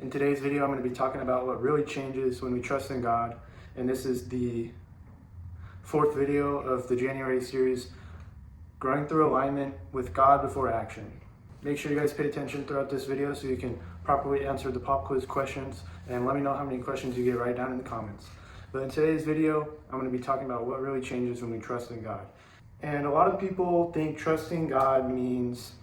In today's video, I'm going to be talking about what really changes when we trust in God, and this is the fourth video of the January series, Growing Through Alignment with God Before Action. Make sure you guys pay attention throughout this video so you can properly answer the pop quiz questions, and let me know how many questions you get right down in the comments. But in today's video, I'm going to be talking about what really changes when we trust in God. And a lot of people think trusting God means,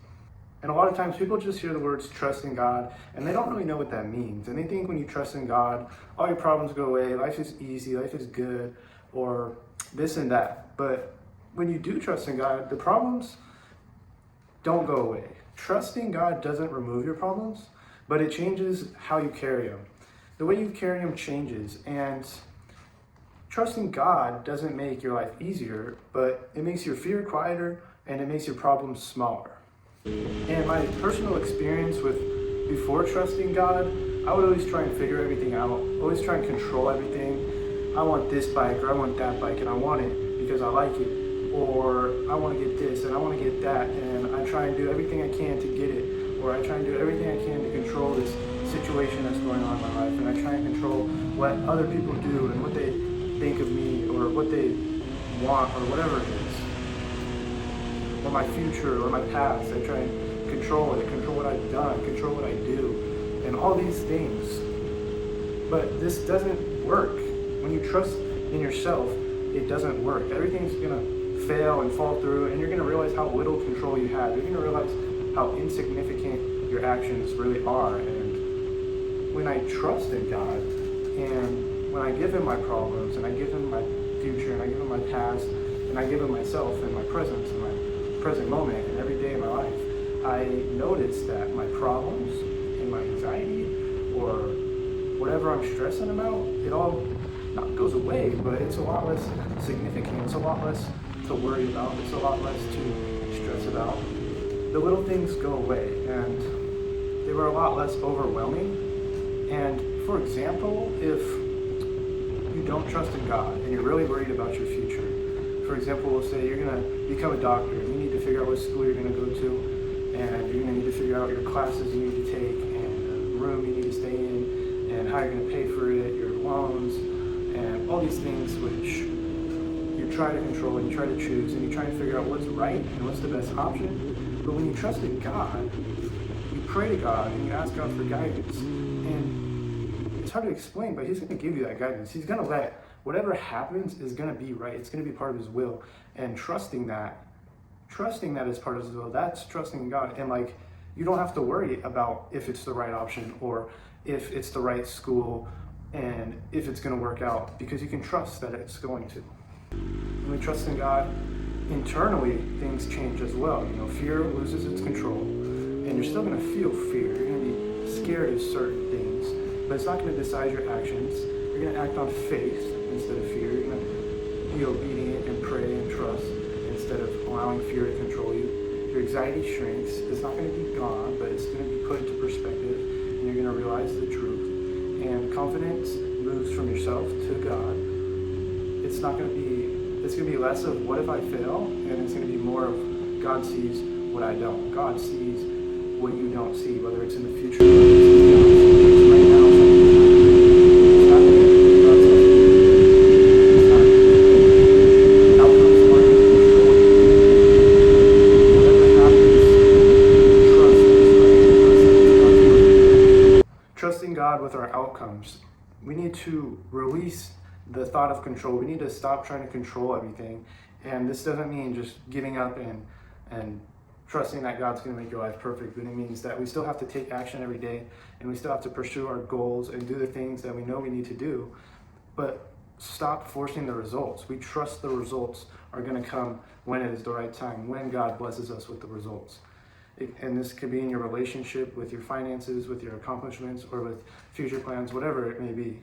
and a lot of times people just hear the words trust in God and they don't really know what that means. And they think when you trust in God, all your problems go away, life is easy, life is good, or this and that. But when you do trust in God, the problems don't go away. Trusting God doesn't remove your problems, but it changes how you carry them. The way you carry them changes, and trusting God doesn't make your life easier, but it makes your fear quieter and it makes your problems smaller. And my personal experience with before trusting God, I would always try and figure everything out, always try and control everything. I want this bike or I want that bike and I want it because I like it, or I want to get this and I want to get that, and I try and do everything I can to get it, or I try and do everything I can to control this situation that's going on in my life, and I try and control what other people do and what they think of me or what they want or whatever it is, or my future or my past. I try and control it, control what I've done, control what I do, and all these things. But this doesn't work. When you trust in yourself, it doesn't work. Everything's gonna fail and fall through, and you're gonna realize how little control you have. You're gonna realize how insignificant your actions really are. And when I trust in God, and when I give him my problems, and I give him my future, and I give him my past, and I give him myself and my presence and my present moment and every day of my life, I notice that my problems and my anxiety or whatever I'm stressing about, it all not goes away, but it's a lot less significant. It's a lot less to worry about. It's a lot less to stress about. The little things go away, and they were a lot less overwhelming. And for example, if you don't trust in God and you're really worried about your future, for example, we'll say you're going to become a doctor and you need to figure out what school you're going to go to, and you're going to need to figure out your classes you need to take, and the room you need to stay in, and how you're going to pay for it, your loans, and all these things which you try to control and you try to choose, and you try to figure out what's right and what's the best option. But when you trust in God, you pray to God and you ask God for guidance. And it's hard to explain, but he's going to give you that guidance. He's going to let whatever happens is going to be right. It's going to be part of his will. And trusting that as part of his will, that's trusting in God. And like, you don't have to worry about if it's the right option or if it's the right school and if it's going to work out, because you can trust that it's going to. When we trust in God, internally things change as well. You know, fear loses its control, and you're still going to feel fear. You're going to be scared of certain things, but it's not going to decide your actions. You're going to act on faith instead of fear. You're going to be obedient and pray and trust instead of allowing fear to control you. Your anxiety shrinks. It's not going to be gone, but it's going to be put into perspective, and you're going to realize the truth. And confidence moves from yourself to God. It's going to be less of what if I fail, and it's going to be more of God sees what I don't. God sees what you don't see, whether it's in the future or it's right now. It's happening. God sees it. It's not. Outcomes aren't in control. Whatever happens, trust that it's right. Trusting God with our outcomes. We need to release the thought of control. We need to stop trying to control everything. And this doesn't mean just giving up and trusting that God's going to make your life perfect, but it means that we still have to take action every day, and we still have to pursue our goals and do the things that we know we need to do, but stop forcing the results. We trust the results are going to come when it is the right time, when God blesses us with the results. And this could be in your relationship, with your finances, with your accomplishments, or with future plans, whatever it may be.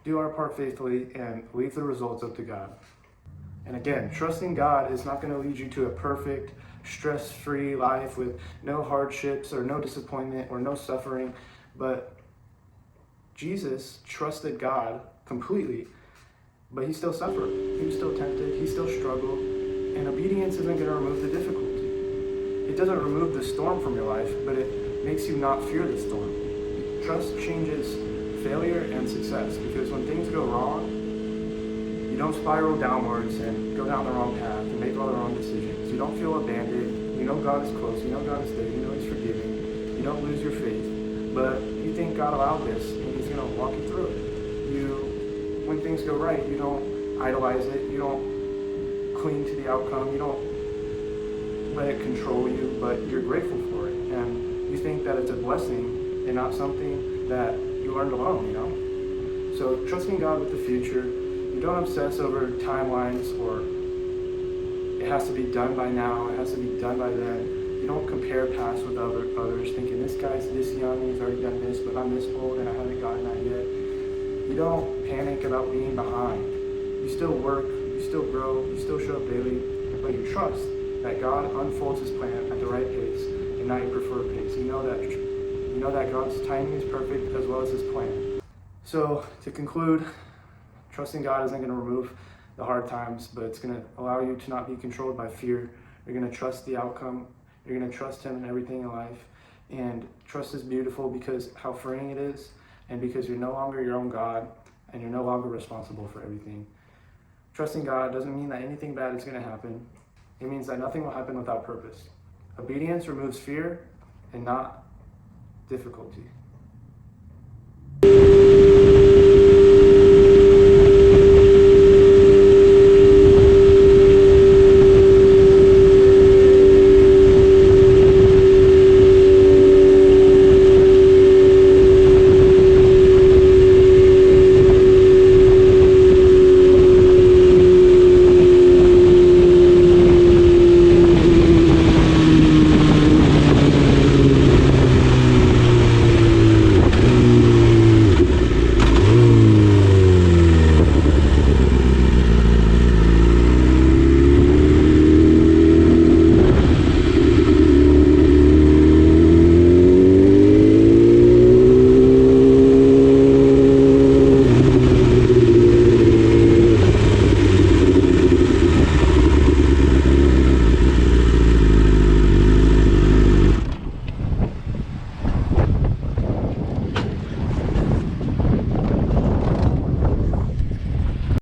do our part faithfully, and leave the results up to God. And again, trusting God is not going to lead you to a perfect, stress-free life with no hardships or no disappointment or no suffering, but Jesus trusted God completely, but he still suffered. He was still tempted. He still struggled. And obedience isn't going to remove the difficulty. It doesn't remove the storm from your life, but it makes you not fear the storm. Trust changes failure and success, because when things go wrong, you don't spiral downwards and go down the wrong path and make all the wrong decisions. You don't feel abandoned. You know God is close. You know God is there. You know he's forgiving. You don't lose your faith. But you think God allowed this, and he's going to walk you through it. When things go right, you don't idolize it. You don't cling to the outcome. You don't let it control you, but you're grateful for it. And you think that it's a blessing and not something that you learned alone, So trusting God with the future, you don't obsess over timelines or it has to be done by now, it has to be done by then. You don't compare past with others, thinking this guy's this young and he's already done this, but I'm this old and I haven't gotten that yet. You don't panic about being behind. You still work, you still grow, you still show up daily, but you trust that God unfolds his plan at the right pace and not your preferred pace. You know that God's timing is perfect as well as his plan. So to conclude, trusting God isn't going to remove the hard times, but it's going to allow you to not be controlled by fear. You're going to trust the outcome. You're going to trust him in everything in life. And trust is beautiful because how freeing it is, and because you're no longer your own God, and you're no longer responsible for everything. Trusting God doesn't mean that anything bad is going to happen. It means that nothing will happen without purpose. Obedience removes fear and not difficulty.